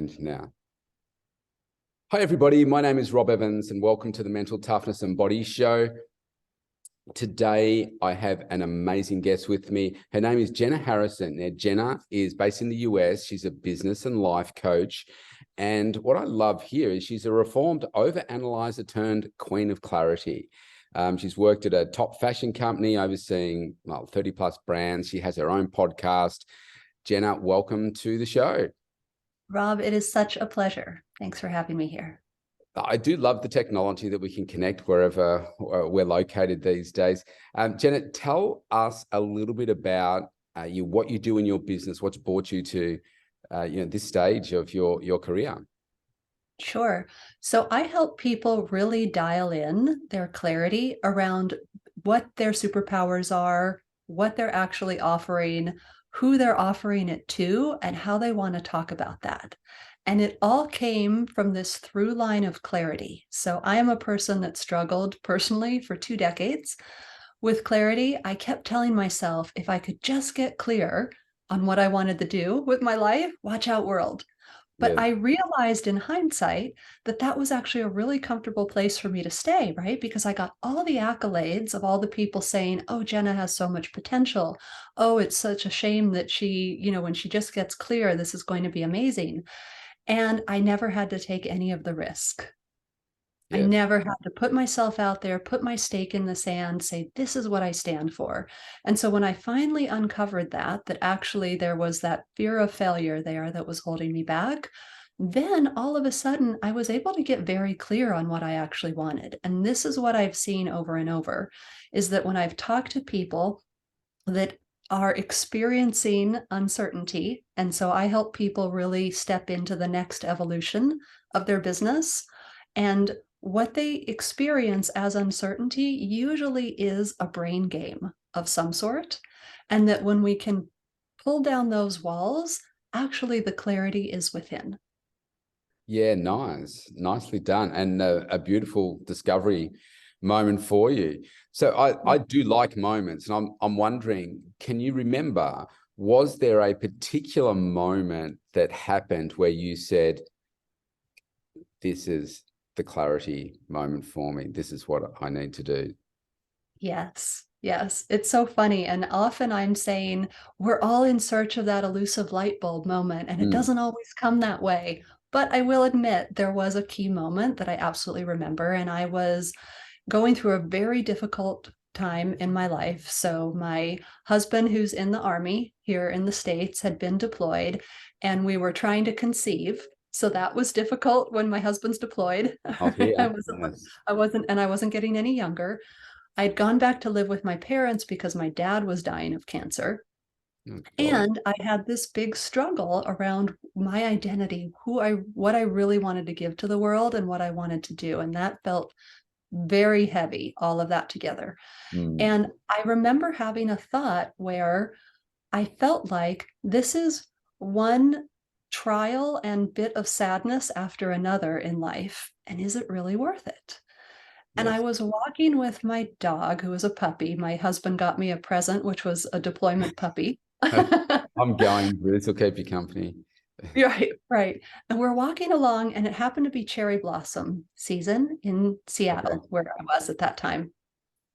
And now. Hi, everybody. My name is Rob Evans, and welcome to the Mental Toughness and Body Show. Today, I have an amazing guest with me. Her name is Jenna Harrison. Now, Jenna is based in the US. She's a business and life coach. And what I love here is she's a reformed over-analyser turned queen of clarity. She's worked at a top fashion company overseeing 30 plus brands. She has her own podcast. Jenna, welcome to the show. Rob, it is such a pleasure. Thanks for having me here. I do love the technology that we can connect wherever we're located these days. Jenna, tell us a little bit about what you do in your business, what's brought you to this stage of your career. Sure. So I help people really dial in their clarity around what their superpowers are, what they're actually offering, who they're offering it to, and how they want to talk about that. And it all came from this through line of clarity. So I am a person that struggled personally for 2 decades with clarity. I kept telling myself, if I could just get clear on what I wanted to do with my life, watch out, world. But Yeah. I realized in hindsight that that was actually a really comfortable place for me to stay, right? Because I got all the accolades of all the people saying, oh, Jenna has so much potential. Oh, it's such a shame that she, when she just gets clear, this is going to be amazing. And I never had to take any of the risk. I Yes. never had to put myself out there, put my stake in the sand, say, this is what I stand for. And so when I finally uncovered that actually there was that fear of failure there that was holding me back, then all of a sudden I was able to get very clear on what I actually wanted. And this is what I've seen over and over, is that when I've talked to people that are experiencing uncertainty, and so I help people really step into the next evolution of their business, and what they experience as uncertainty usually is a brain game of some sort. And that when we can pull down those walls, actually the clarity is within. Yeah, nice. Nicely done. And a beautiful discovery moment for you. So I do like moments, and I'm wondering, can you remember, was there a particular moment that happened where you said, this is the clarity moment for me. This is what I need to do? Yes. Yes, it's so funny. And often I'm saying we're all in search of that elusive light bulb moment, and it doesn't always come that way. But I will admit there was a key moment that I absolutely remember, and I was going through a very difficult time in my life. So my husband, who's in the Army here in the States, had been deployed, and we were trying to conceive. So that was difficult when my husband's deployed. Oh, yeah. Yes. I wasn't getting any younger. I'd gone back to live with my parents because my dad was dying of cancer. Oh, God. And I had this big struggle around my identity, what I really wanted to give to the world and what I wanted to do. And that felt very heavy, all of that together. Mm. And I remember having a thought where I felt like this is one trial and bit of sadness after another in life. And is it really worth it? And I Yes. was walking with my dog, who was a puppy. My husband got me a present, which was a deployment puppy. I'm going, this will keep you company. Right, right. And we're walking along, and it happened to be cherry blossom season in Seattle, Okay. where I was at that time.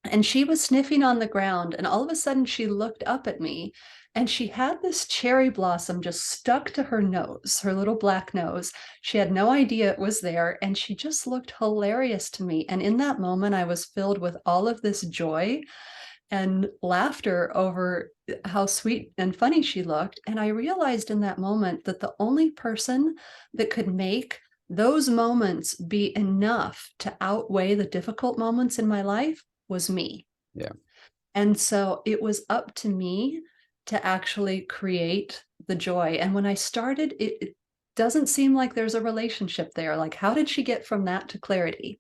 And she was sniffing on the ground, and all of a sudden she looked up at me, and she had this cherry blossom just stuck to her nose, her little black nose. She had no idea it was there, and she just looked hilarious to me. And in that moment, I was filled with all of this joy and laughter over how sweet and funny she looked. And I realized in that moment that the only person that could make those moments be enough to outweigh the difficult moments in my life was me. Yeah. And so it was up to me to actually create the joy. And when I started, it doesn't seem like there's a relationship there. Like, how did she get from that to clarity?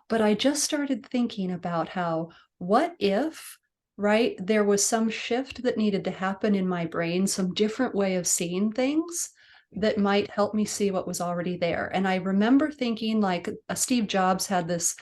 But I just started thinking about how, what if, right, there was some shift that needed to happen in my brain, some different way of seeing things that might help me see what was already there. And I remember thinking, like, Steve Jobs had this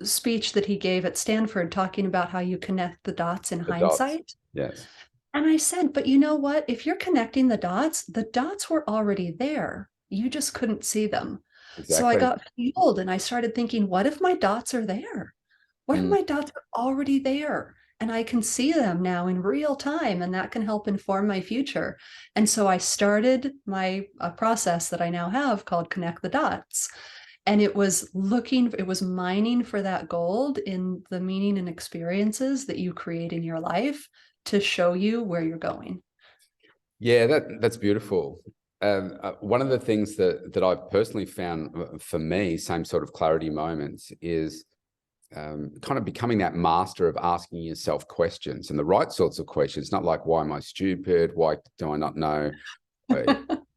speech that he gave at Stanford talking about how you connect the dots in The dots. hindsight. Yes. And I said, but you know what? If you're connecting the dots were already there. You just couldn't see them. So I Exactly. got fueled and I started thinking, what if my dots are there? What if Mm. my dots are already there? And I can see them now in real time, and that can help inform my future. And so I started my process that I now have called Connect the Dots. And it was mining for that gold in the meaning and experiences that you create in your life to show you where you're going. Yeah, that's beautiful. One of the things that I've personally found for me, same sort of clarity moments, is kind of becoming that master of asking yourself questions, and the right sorts of questions, not like, why am I stupid? Why do I not know? Uh,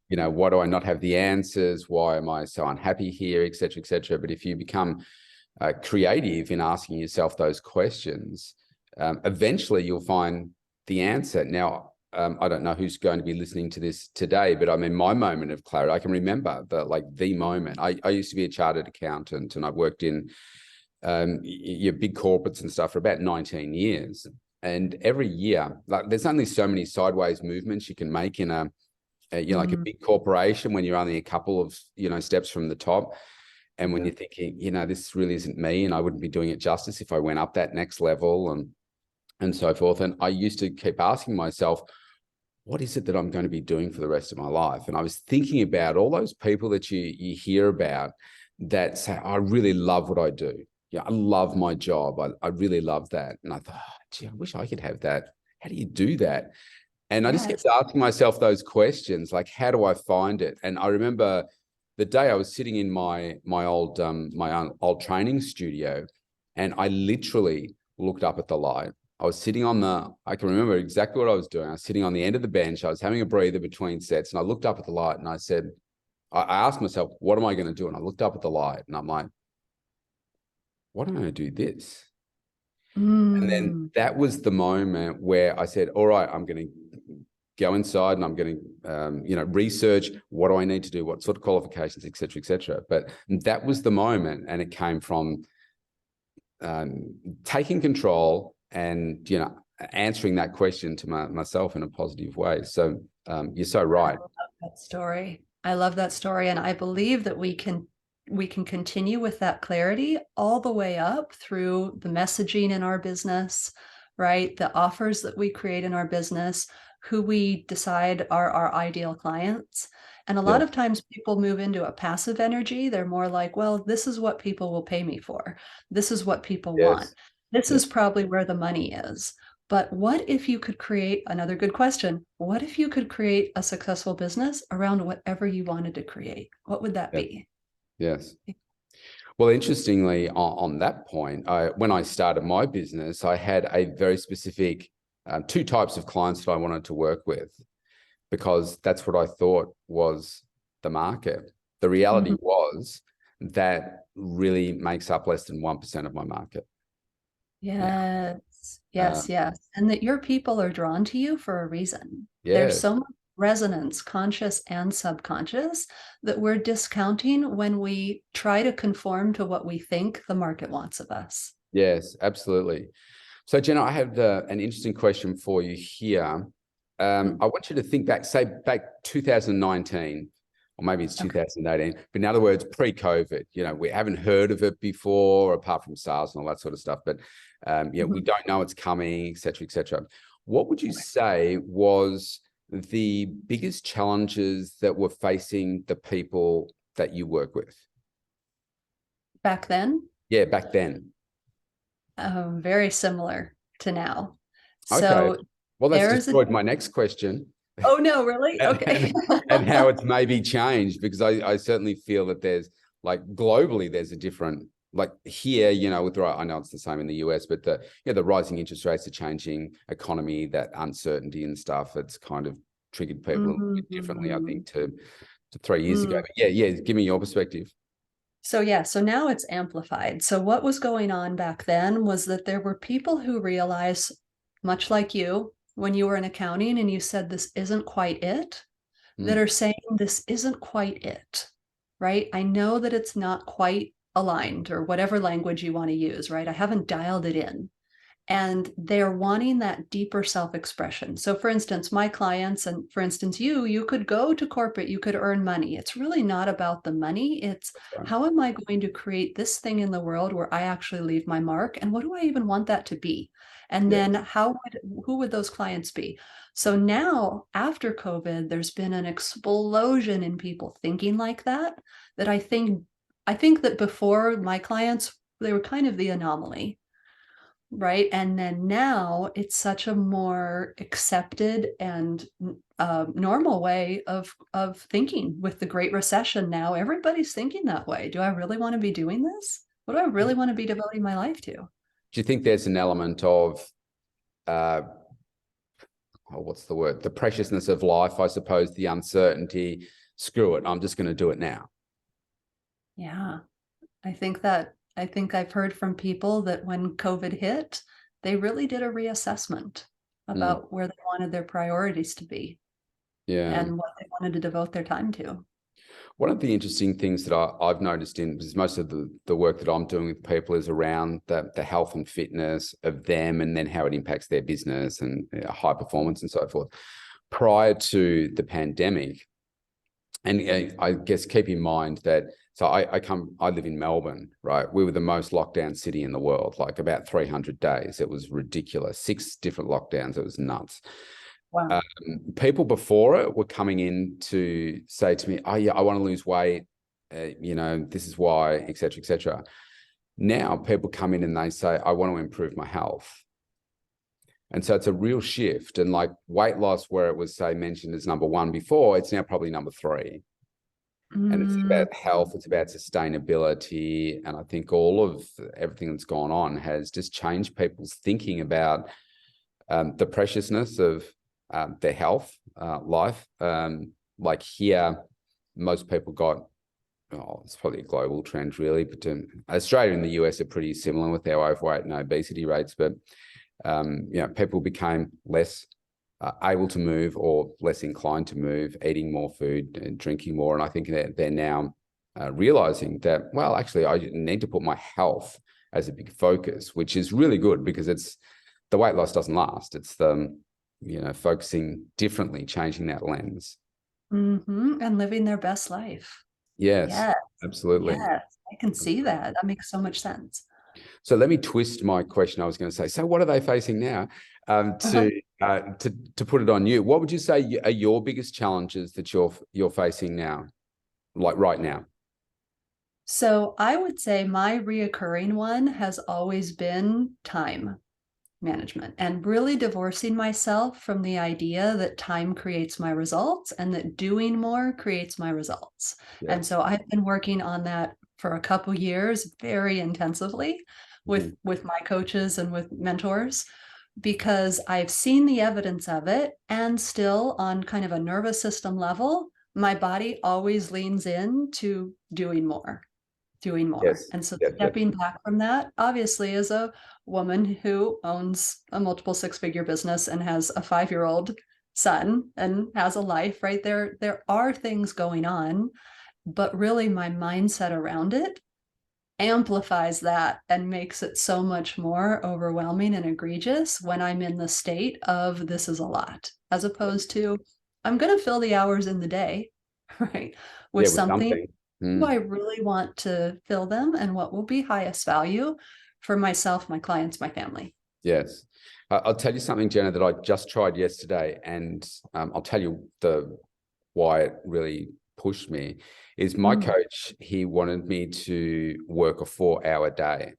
why do I not have the answers? Why am I so unhappy here, et cetera, et cetera. But if you become creative in asking yourself those questions, eventually you'll find the answer. Now, I don't know who's going to be listening to this today, but I mean, my moment of clarity, I can remember the moment. I used to be a chartered accountant, and I worked in your big corporates and stuff for about 19 years. And every year, like, there's only so many sideways movements you can make in like a big corporation when you're only a couple of, steps from the top. And when you're thinking, this really isn't me, and I wouldn't be doing it justice if I went up that next level and so forth. And I used to keep asking myself, what is it that I'm going to be doing for the rest of my life? And I was thinking about all those people that you hear about that say, I really love what I do. Yeah, I love my job. I really love that. And I thought, oh, gee, I wish I could have that. How do you do that? And I just kept Yes. asking myself those questions, like, how do I find it? And I remember the day I was sitting in my old training studio, and I literally looked up at the light. I was sitting I can remember exactly what I was doing. I was sitting on the end of the bench. I was having a breather between sets, and I looked up at the light and I said, I asked myself, what am I going to do? And I looked up at the light and I'm like, what am I going to do this? And then Mm. that was the moment where I said, all right, I'm going to go inside and I'm going to, research what do I need to do, what sort of qualifications, et cetera, et cetera. But that was the moment. And it came from taking control and, answering that question to myself in a positive way. So you're so right. I love that story. I love that story. And I believe that we can continue with that clarity all the way up through the messaging in our business, right? The offers that we create in our business, who we decide are our ideal clients. And a lot Yeah. of times people move into a passive energy. They're more like, well, this is what people will pay me for. This is what people want. Yes. This Yeah. is probably where the money is. But what if you could create another good question? What if you could create a successful business around whatever you wanted to create? What would that Yeah. be? Yes. Well, interestingly, on that point, when I started my business, I had a very specific two types of clients that I wanted to work with, because that's what I thought was the market. The reality Mhm. was that really makes up less than 1% of my market now. Yes, Uh, yes, yes. And that your people are drawn to you for a reason. There's yes, so much resonance, conscious and subconscious, that we're discounting when we try to conform to what we think the market wants of us. yes, absolutely. So, Jenna, I have an interesting question for you here. Mm. I want you to think back, say back 2019, or maybe it's Okay. 2018, but in other words, pre-COVID. We haven't heard of it before, apart from SARS and all that sort of stuff. But we Mhm. don't know it's coming, et cetera, et cetera. What would you Okay. say was the biggest challenges that were facing the people that you work with? Back then, Yeah, back then. very similar to now. Okay. So Well, that's there's a, destroyed my next question. oh no, really? and, Okay. and how it's maybe changed, because I certainly feel that there's, like, globally there's a different, like here, with, I know it's the same in the US, but the rising interest rates, the changing economy, that uncertainty and stuff, it's kind of triggered people a little bit differently, I Mhm. think, to 3 years ago. Mm. But yeah, give me your perspective. So yeah, so now it's amplified. So what was going on back then was that there were people who realized, much like you, when you were in accounting and you said this isn't quite it, that Mm, are saying this isn't quite it, right? I know that it's not quite aligned, or whatever language you want to use, right? I haven't dialed it in. And they're wanting that deeper self-expression. So for instance, my clients, and for instance, you could go to corporate, you could earn money. It's really not about the money. It's Right. how am I going to create this thing in the world where I actually leave my mark? And what do I even want that to be? And Yeah. then who would those clients be? So now after COVID, there's been an explosion in people thinking like that, that I think that before my clients, they were kind of the anomaly. Right. And then now it's such a more accepted and normal way of thinking. With the Great Recession now, everybody's thinking that way. Do I really want to be doing this? What do I really want to be devoting my life to? Do you think there's an element of, what's the word? The preciousness of life, I suppose, the uncertainty. Screw it. I'm just going to do it now. Yeah. I think I've heard from people that when COVID hit, they really did a reassessment about where they wanted their priorities to be. Yeah. And what they wanted to devote their time to. One of the interesting things that I've noticed because most of the work that I'm doing with people is around the health and fitness of them, and then how it impacts their business and high performance and so forth. Prior to the pandemic, and I guess keep in mind that, so I live in Melbourne, right? We were the most locked down city in the world, like about 300 days. It was ridiculous. 6 different lockdowns. It was nuts. Wow. People before it were coming in to say to me, oh yeah, I want to lose weight. This is why, et cetera, et cetera. Now people come in and they say, I want to improve my health. And so it's a real shift. And like weight loss, where it was, say, mentioned as number 1 before, it's now probably number 3. And it's about health, it's about sustainability. And I think all of everything that's gone on has just changed people's thinking about the preciousness of their health, life. Like here, most people got, it's probably a global trend really, but Australia and the US are pretty similar with our overweight and obesity rates, but people became less able to move, or less inclined to move, eating more food and drinking more. And I think that they're now realizing that, well, actually, I need to put my health as a big focus, which is really good, because the weight loss doesn't last. It's the, focusing differently, changing that lens. And living their best life. Yes, Yes. absolutely. Yes, I can see that. That makes so much sense. So let me twist my question. I was going to say, so what are they facing now? To put it on you, what would you say are your biggest challenges that you're facing now, like right now? So I would say my reoccurring one has always been time management, and really divorcing myself from the idea that time creates my results and that doing more creates my results. Yeah. And so I've been working on that for a couple years very intensively with my coaches and with mentors, because I've seen the evidence of it. And still, on kind of a nervous system level, my body always leans into doing more. Yes. And so Yep. stepping back from that, obviously, as a woman who owns a multiple 6-figure business and has a 5-year-old son and has a life, right? There are things going on, but really my mindset around it amplifies that and makes it so much more overwhelming and egregious when I'm in the state of this is a lot, as opposed to I'm going to fill the hours in the day, right, with something. Do I really want to fill them, and what will be highest value for myself, my clients, my family? Yes. I'll tell you something, Jenna, that I just tried yesterday, and I'll tell you why it really pushed me. Is my coach, he wanted me to work a 4-hour day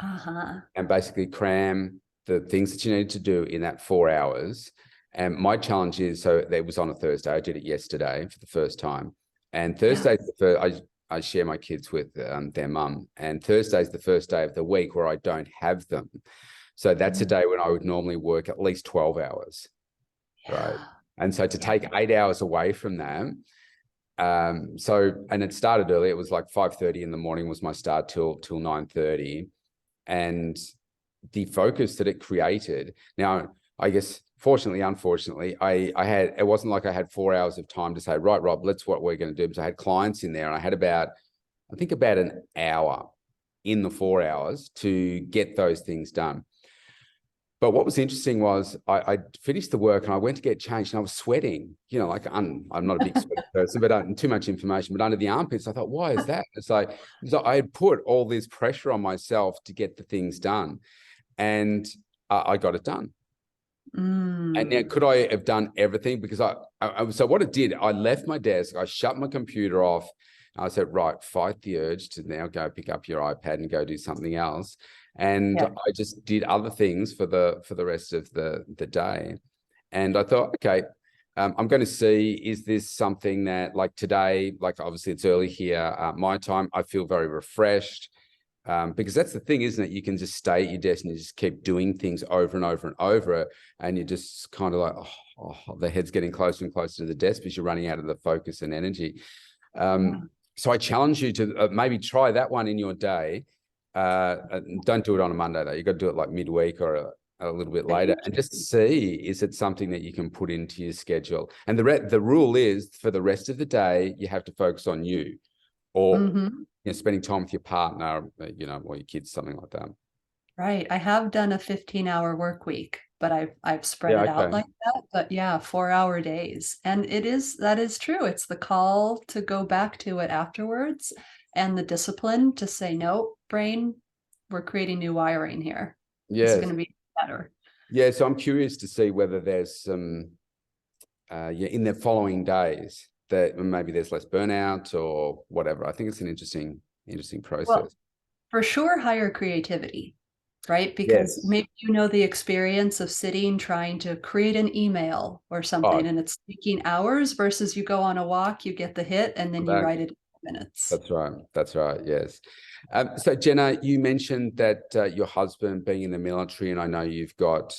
and basically cram the things that you need to do in that 4 hours. And my challenge is, so it was on a Thursday. I did it yesterday for the first time. And Thursday's the first, I share my kids with their mum, and Thursday's the first day of the week where I don't have them. So that's a day when I would normally work at least 12 hours, right? And so to take 8 hours away from them, and it started early. It was like 5:30 in the morning was my start till 9:30, and the focus that it created. Now, I guess, fortunately, unfortunately, it wasn't like I had 4 hours of time to say, right, Rob, let's what we're going to do. Because I had clients in there, and I had about an hour in the 4 hours to get those things done. But what was interesting was I finished the work and I went to get changed and I was sweating, you know, like I'm not a big sweaty person, but too much information, but under the armpits, I thought, why is that? It's like, so I had put all this pressure on myself to get the things done, and I got it done. And now, could I have done everything? Because so what it did, I left my desk, I shut my computer off. I said, right, fight the urge to now go pick up your iPad and go do something else. And Yeah. I just did other things for the rest of the day. And I thought, okay, I'm going to see, is this something that, like today, like obviously it's early here, my time, I feel very refreshed. Because that's the thing, isn't it? You can just stay at your desk and you just keep doing things over and over and over, and you're just kind of like, the head's getting closer and closer to the desk because you're running out of the focus and energy. So I challenge you to maybe try that one in your day. Don't do it on a Monday though. You got to do it like midweek or a little bit later, and just see, is it something that you can put into your schedule? And the rule is, for the rest of the day, you have to focus on you, or you know, spending time with your partner, you know, or your kids, something like that. Right. I have done a 15-hour work week, but I've spread it out like that. But yeah, 4-hour days. And that is true. It's the call to go back to it afterwards, and the discipline to say, no, brain, we're creating new wiring here. This is going to be better. Yeah. So I'm curious to see whether there's some, in the following days, that maybe there's less burnout or whatever. I think it's an interesting process. Well, for sure, higher creativity, right? Because maybe you know the experience of sitting trying to create an email or something, and it's taking hours, versus you go on a walk, you get the hit, and then you write it in minutes. That's right. That's right. Yes. So Jenna, you mentioned that your husband being in the military, and I know you've got,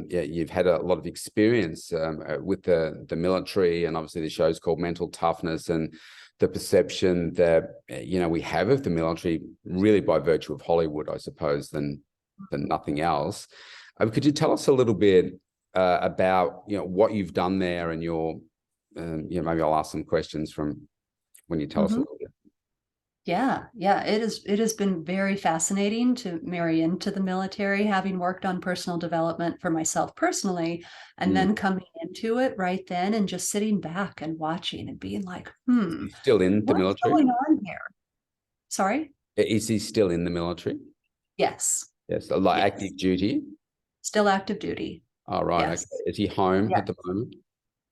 you've had a lot of experience with the military, and obviously the show's called Mental Toughness, and the perception that, you know, we have of the military, really by virtue of Hollywood, I suppose, than nothing else. Could you tell us a little bit about, you know, what you've done there, and your, you know, maybe I'll ask some questions from when you tell us a little bit. Yeah, it has been very fascinating to marry into the military, having worked on personal development for myself personally, and then coming into it right then and just sitting back and watching and being like, still in the military? What's going on here? Sorry? Is he still in the military? Yes. Yes, like active duty? Still active duty. Oh, right. Yes. Okay. Is he home at the moment?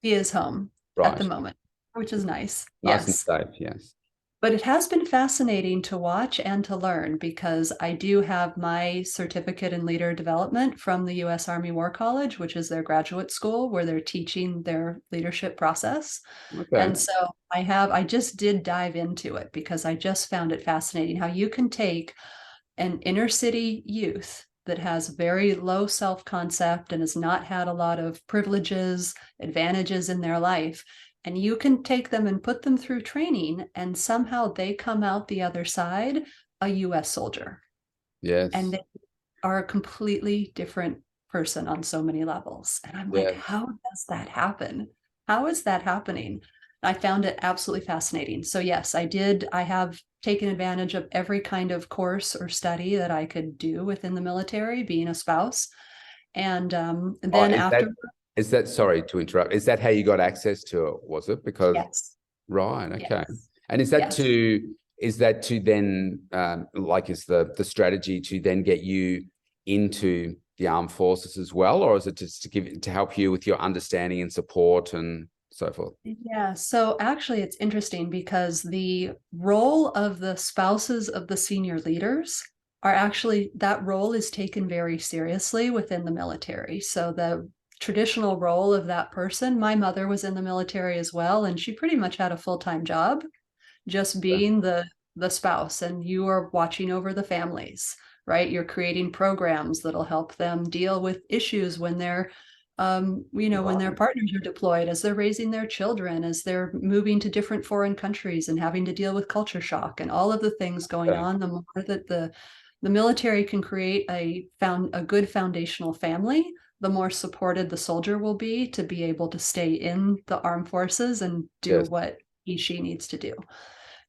He is home at the moment, which is nice. Nice and safe, yes. But it has been fascinating to watch and to learn, because I do have my certificate in leader development from the U.S. Army War College, which is their graduate school where they're teaching their leadership process. And so I just did dive into it because I just found it fascinating how you can take an inner city youth that has very low self-concept and has not had a lot of privileges, advantages in their life, and you can take them and put them through training, and somehow they come out the other side a US soldier. Yes. And they are a completely different person on so many levels. And I'm like, how does that happen? How is that happening? I found it absolutely fascinating. So yes, I have taken advantage of every kind of course or study that I could do within the military, being a spouse. And then is that, sorry to interrupt, is that how you got access to it, was it? Because right, okay. And is that to then like, is the strategy to then get you into the armed forces as well, or is it just to help you with your understanding and support and so forth? Yeah, so actually it's interesting because the role of the spouses of the senior leaders that role is taken very seriously within the military. So the traditional role of that person, my mother was in the military as well, and she pretty much had a full-time job, just being the spouse, and you are watching over the families, right? You're creating programs that'll help them deal with issues when they're when their partners are deployed, as they're raising their children, as they're moving to different foreign countries and having to deal with culture shock and all of the things going on. The more that the military can create a good foundational family, the more supported the soldier will be to be able to stay in the armed forces and do what she needs to do.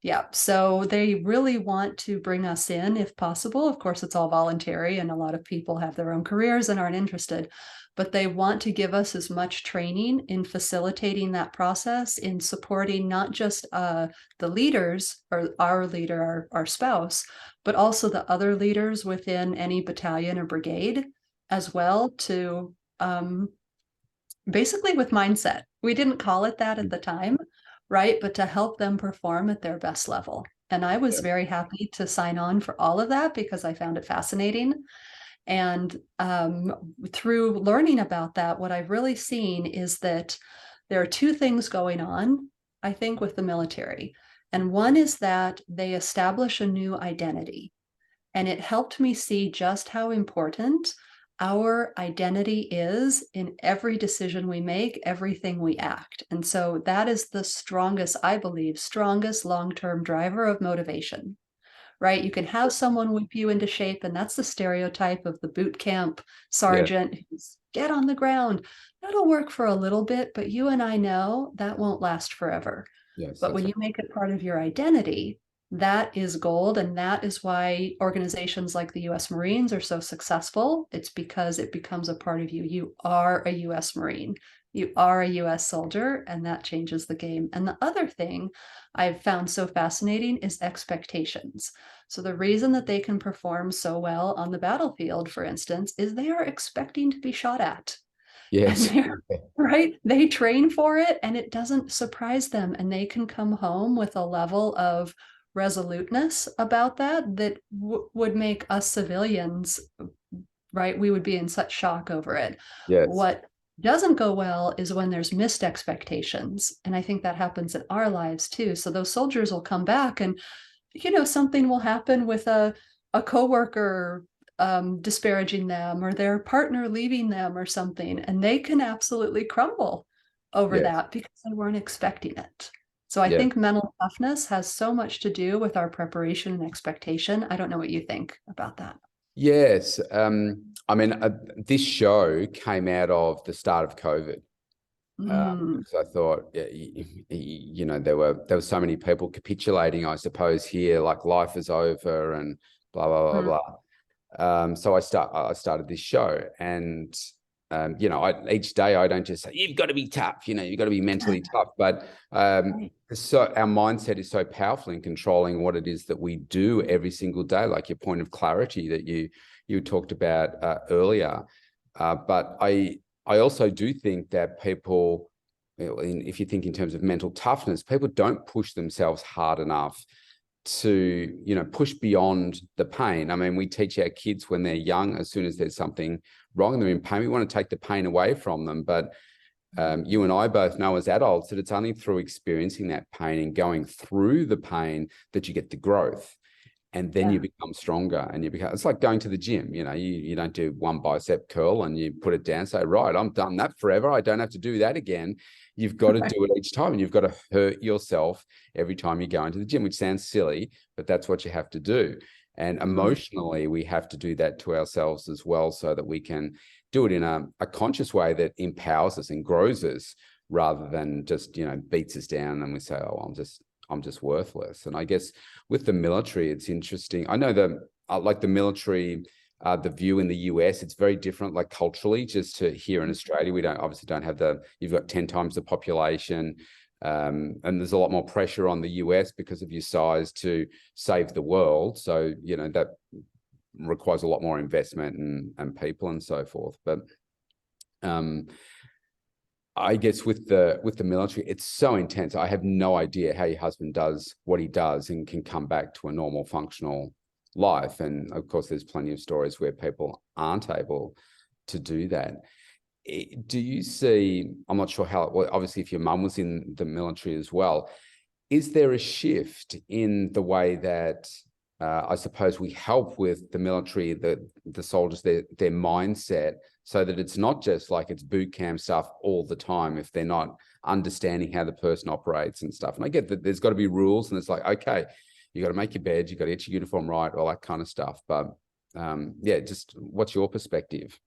Yeah. So they really want to bring us in if possible. Of course, it's all voluntary, and a lot of people have their own careers and aren't interested, but they want to give us as much training in facilitating that process, in supporting not just the leaders or our leader, our spouse, but also the other leaders within any battalion or brigade as well, to basically with mindset. We didn't call it that at the time, right? But to help them perform at their best level. And I was very happy to sign on for all of that because I found it fascinating. And through learning about that, what I've really seen is that there are two things going on, I think, with the military. And one is that they establish a new identity. And it helped me see just how important our identity is in every decision we make, everything we act. And so that is the strongest, I believe, strongest long-term driver of motivation, right? You can have someone whip you into shape, and that's the stereotype of the boot camp Yeah. sergeant who's get on the ground. That'll work for a little bit, but you and I know that won't last forever. Yes, But that's when right. you make it part of your identity, that is gold. And that is why organizations like the US Marines are so successful. It's because it becomes a part of you. You are a US Marine, you are a US soldier, and that changes the game. And the other thing I've found so fascinating is expectations. So the reason that they can perform so well on the battlefield, for instance, is they are expecting to be shot at. And Yes. they're right, they train for it and it doesn't surprise them, and they can come home with a level of resoluteness about that that would make us civilians, right, we would be in such shock over it. Yes. What doesn't go well is when there's missed expectations, and I think that happens in our lives too. So those soldiers will come back and something will happen with a coworker disparaging them, or their partner leaving them or something, and they can absolutely crumble over Yes. that because they weren't expecting it. So I Yes. think mental toughness has so much to do with our preparation and expectation. I don't know what you think about that. Yes. I mean, this show came out of the start of COVID. Mm, Because I thought, yeah, there were so many people capitulating, I suppose, here, like life is over and blah blah mm, blah blah. So I started this show, and each day I don't just say you've got to be tough, you've got to be mentally tough, but right. so our mindset is so powerful in controlling what it is that we do every single day, like your point of clarity that you talked about earlier. But I also do think that people, if you think in terms of mental toughness, people don't push themselves hard enough to, push beyond the pain. I mean, we teach our kids when they're young, as soon as there's something wrong, they're in pain, we want to take the pain away from them. But you and I both know as adults that it's only through experiencing that pain and going through the pain that you get the growth. And then you Yeah. become stronger, and it's like going to the gym. You don't do one bicep curl and you put it down, say, right, I'm done that forever, I don't have to do that again. You've got to Right. do it each time, and you've got to hurt yourself every time you go into the gym, which sounds silly, but that's what you have to do. And Mm, emotionally, we have to do that to ourselves as well, so that we can do it in a conscious way that empowers us and grows us, rather than just, beats us down and we say, oh, I'm just worthless. And I guess with the military, it's interesting. I know that like the military, the view in the US, it's very different, like culturally, just to here in Australia. We obviously don't have you've got 10 times the population. And there's a lot more pressure on the US because of your size to save the world. So, that requires a lot more investment and people and so forth. But I guess with the military, it's so intense. I have no idea how your husband does what he does and can come back to a normal functional life. And of course, there's plenty of stories where people aren't able to do that. Do you see, I'm not sure how, well, obviously if your mum was in the military as well, is there a shift in the way that I suppose we help with the military, the soldiers, their mindset, so that it's not just like it's boot camp stuff all the time if they're not understanding how the person operates and stuff. And I get that there's got to be rules, and it's like, okay, you got to make your bed, you got to get your uniform right, all that kind of stuff. But yeah, just what's your perspective?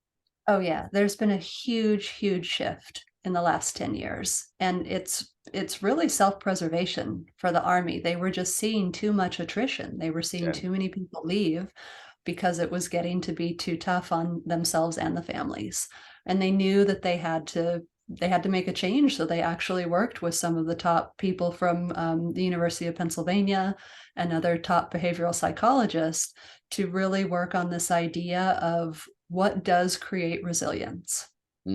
Oh yeah, there's been a huge, huge shift in the last 10 years. And it's really self-preservation for the Army. They were just seeing too much attrition. They were seeing too many people leave because it was getting to be too tough on themselves and the families. And they knew that they had to make a change. So they actually worked with some of the top people from the University of Pennsylvania and other top behavioral psychologists to really work on this idea of what does create resilience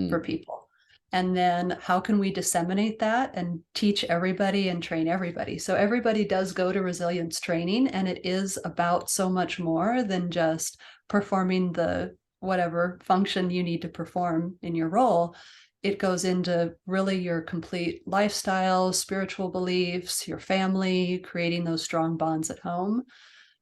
for people. And then how can we disseminate that and teach everybody and train everybody? So everybody does go to resilience training, and it is about so much more than just performing the whatever function you need to perform in your role. It goes into really your complete lifestyle, spiritual beliefs, your family, creating those strong bonds at home,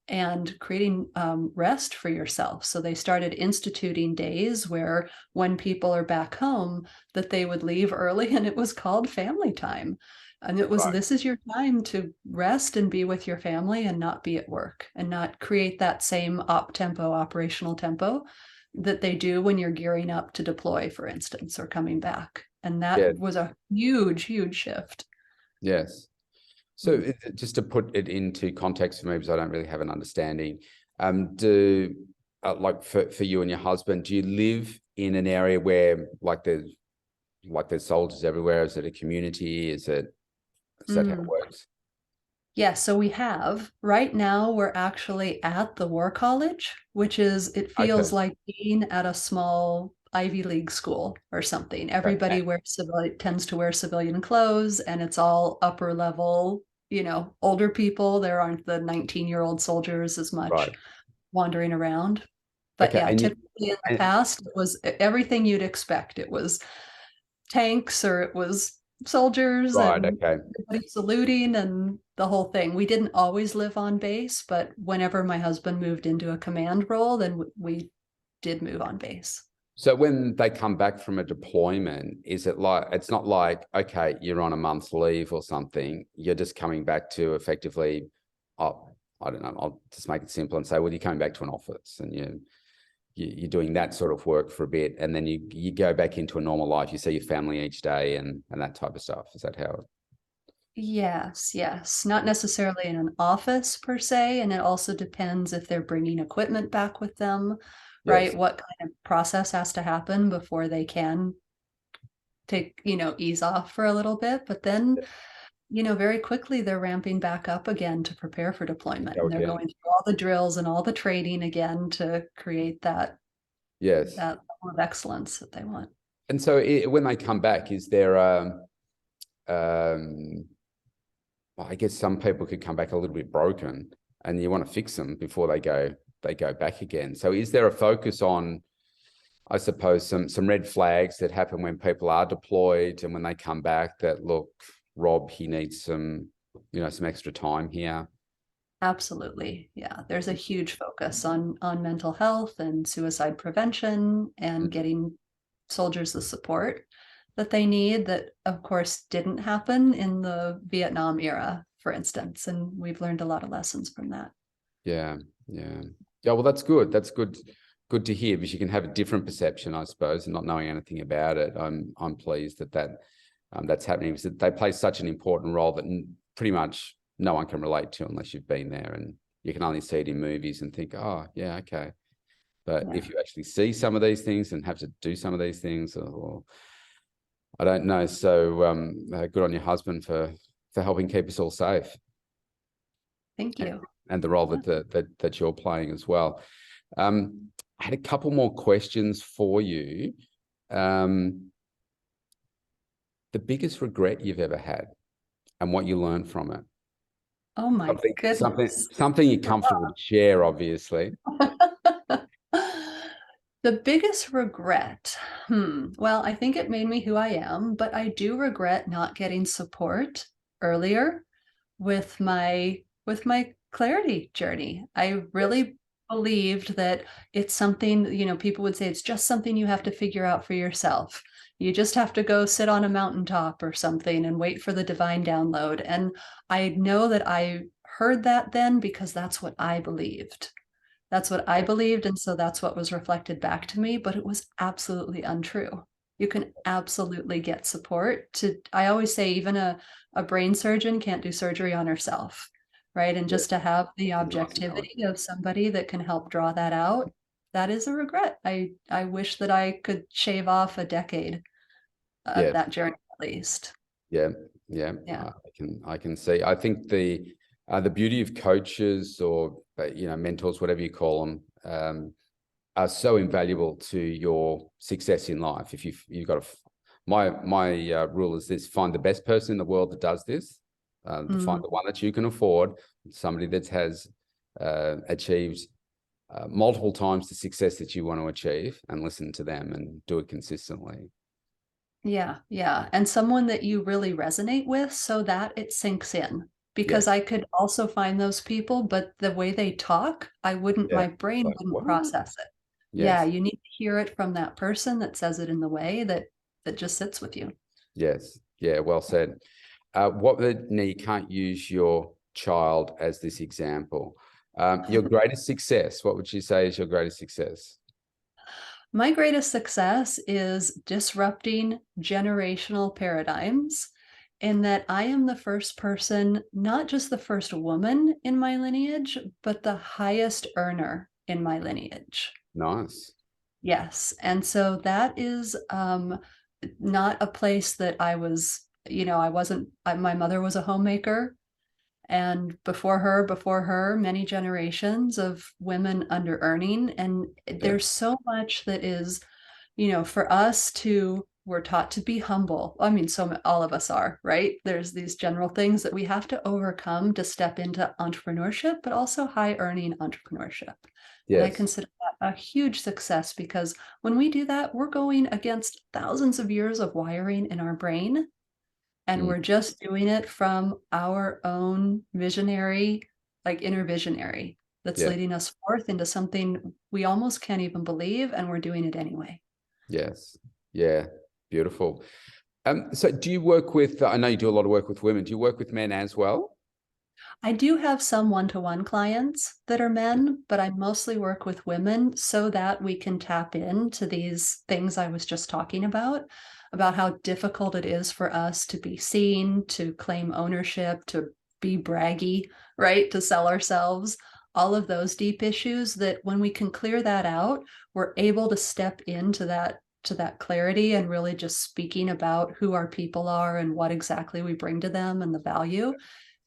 and creating rest for yourself. So they started instituting days where when people are back home, that they would leave early, and it was called family time. And it was, this is your time to rest and be with your family and not be at work and not create that same operational tempo that they do when you're gearing up to deploy, for instance, or coming back. And that was a huge, huge shift. Yes. So just to put it into context for me, because I don't really have an understanding, like for you and your husband, do you live in an area where there's soldiers everywhere? Is it a community? Is that how it works? Yeah, so we have. Right now, we're actually at the War College, which is, it feels like being at a small Ivy League school or something. Everybody tends to wear civilian clothes, and it's all upper level, older people. There aren't the 19-year-old soldiers as much wandering around. But yeah, typically in the past, it was everything you'd expect. It was tanks, or it was soldiers, and everybody saluting and the whole thing. We didn't always live on base, but whenever my husband moved into a command role, then we did move on base. So when they come back from a deployment, is it like, it's not like, okay, you're on a month's leave or something, you're just coming back to effectively, I don't know, I'll just make it simple and say, well, you're coming back to an office and you're doing that sort of work for a bit, and then you go back into a normal life. You see your family each day and that type of stuff. Is that how? Yes. Not necessarily in an office per se, and it also depends if they're bringing equipment back with them, right? What kind of process has to happen before they can take, ease off for a little bit, but then very quickly they're ramping back up again to prepare for deployment. And they're going through all the drills and all the training again to create that level of excellence that they want. And so when they come back, is there well, I guess some people could come back a little bit broken, and you want to fix them before they go back again. So is there a focus on, I suppose, some red flags that happen when people are deployed and when they come back that, look, Rob, he needs some extra time here? Absolutely. Yeah. There's a huge focus on mental health and suicide prevention and getting soldiers the support that they need, that of course didn't happen in the Vietnam era, for instance. And we've learned a lot of lessons from that. Yeah. Well, that's good. That's good to hear, because you can have a different perception, I suppose, and not knowing anything about it. I'm pleased that's happening, because they play such an important role that pretty much no one can relate to unless you've been there, and you can only see it in movies and think, oh yeah, okay. But if you actually see some of these things and have to do some of these things, or I don't know. So good on your husband for helping keep us all safe. Thank you. And the role that you're playing as well. I had a couple more questions for you. The biggest regret you've ever had and what you learned from it. Oh my goodness. Something you're comfortable to share, obviously. The biggest regret. Well, I think it made me who I am, but I do regret not getting support earlier with my clarity journey. I really believed that it's something, people would say it's just something you have to figure out for yourself. You just have to go sit on a mountaintop or something and wait for the divine download. And I know that I heard that then because that's what I believed. And so that's what was reflected back to me, but it was absolutely untrue. you can absolutely get support. I always say even a brain surgeon can't do surgery on herself, right? And Yeah, just to have the it's a nice analogy. objectivity of somebody that can help draw that out, that is a regret. I wish that I could shave off a decade of Yeah, that journey at least. yeah, yeah. Yeah. I can see. I think the beauty of coaches or mentors, whatever you call them, are so invaluable to your success in life. If you've got my rule is this: find the best person in the world that does this. Find the one that you can afford, somebody that has achieved multiple times the success that you want to achieve, and listen to them and do it consistently. Yeah, yeah. And someone that you really resonate with so that it sinks in. Because Yes. I could also find those people, but the way they talk, Yeah. my It's brain like, wouldn't what? process it. Yeah, Yes. you need to hear it from that person that says it in the way that just sits with you. Yes. Yeah. Well said. You can't use your child as this example. Your greatest success, what would you say is your greatest success? My greatest success is disrupting generational paradigms in that I am the first person, not just the first woman in my lineage, but the highest earner in my lineage. Nice. Yes. And so that is not a place that I was, I wasn't, my mother was a homemaker. And before her, many generations of women under earning. And Yeah. there's so much that is, for us to, we're taught to be humble. I mean, so all of us are, right? There's these general things that we have to overcome to step into entrepreneurship, but also high earning entrepreneurship. And I Yes. consider that a huge success because when we do that, we're going against thousands of years of wiring in our brain. And Mm, we're just doing it from our own visionary, like inner visionary, that's yeah. leading us forth into something we almost can't even believe, and we're doing it anyway. Yes. Yeah. Beautiful. So do you work with, I know you do a lot of work with women. Do you work with men as well? I do have some one-to-one clients that are men, but I mostly work with women so that we can tap into these things I was just talking about how difficult it is for us to be seen, to claim ownership, to be braggy, right? To sell ourselves, all of those deep issues that when we can clear that out, we're able to step into that clarity and really just speaking about who our people are and what exactly we bring to them and the value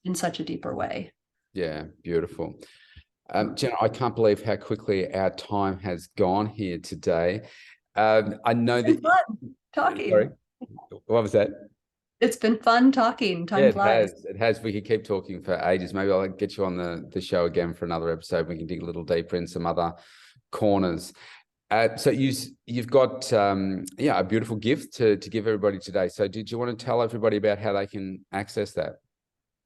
in such a deeper way. Yeah. Beautiful. Jenna, I can't believe how quickly our time has gone here today. I know It's been that, fun sorry, talking. what was that? It's been fun talking. Yeah, Time it flies. has. It has. We could keep talking for ages. Maybe I'll get you on the show again for another episode. We can dig a little deeper in some other corners. So you've got a beautiful gift to give everybody today. So did you want to tell everybody about how they can access that?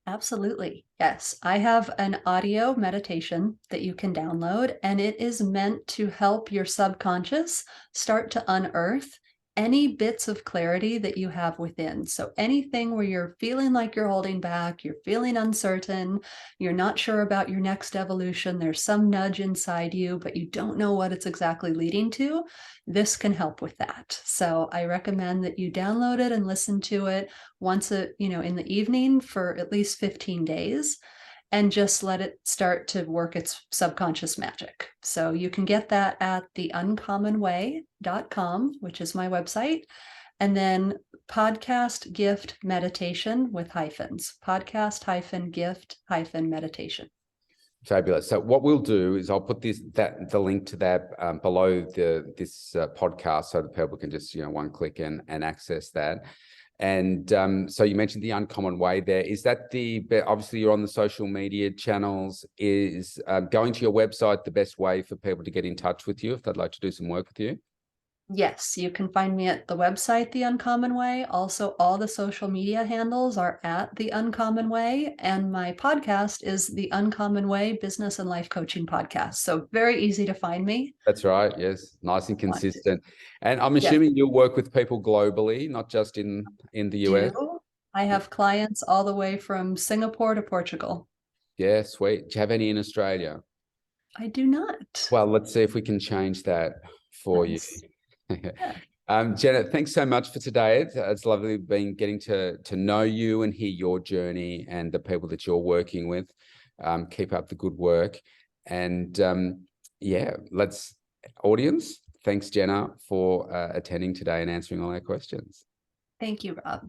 Absolutely. Yes. I have an audio meditation that you can download, and it is meant to help your subconscious start to unearth any bits of clarity that you have within. So, anything where you're feeling like you're holding back, you're feeling uncertain, you're not sure about your next evolution, there's some nudge inside you, but you don't know what it's exactly leading to, this can help with that. So, I recommend that you download it and listen to it once in the evening for at least 15 days and just let it start to work its subconscious magic. So you can get that at theuncommonway.com, which is my website. And then podcast gift meditation with hyphens, podcast hyphen gift hyphen meditation. Fabulous. So what we'll do is I'll put the link to that below this podcast so that people can just one click and access that. And so you mentioned the uncommon way there. Is that obviously you're on the social media channels, is going to your website the best way for people to get in touch with you if they'd like to do some work with you? Yes, you can find me at the website, The Uncommon Way. Also, all the social media handles are at The Uncommon Way. And my podcast is The Uncommon Way Business and Life Coaching Podcast. So very easy to find me. That's right. Yes. Nice and consistent. And I'm Yes, assuming you'll work with people globally, not just in the US. do. I have clients all the way from Singapore to Portugal. Yeah, sweet. Do you have any in Australia? I do not. Well, let's see if we can change that for you. Nice. Yeah. Jenna, thanks so much for today. It's lovely getting to know you and hear your journey and the people that you're working with. Keep up the good work. And yeah, audience, thanks, Jenna, for attending today and answering all our questions. Thank you, Rob.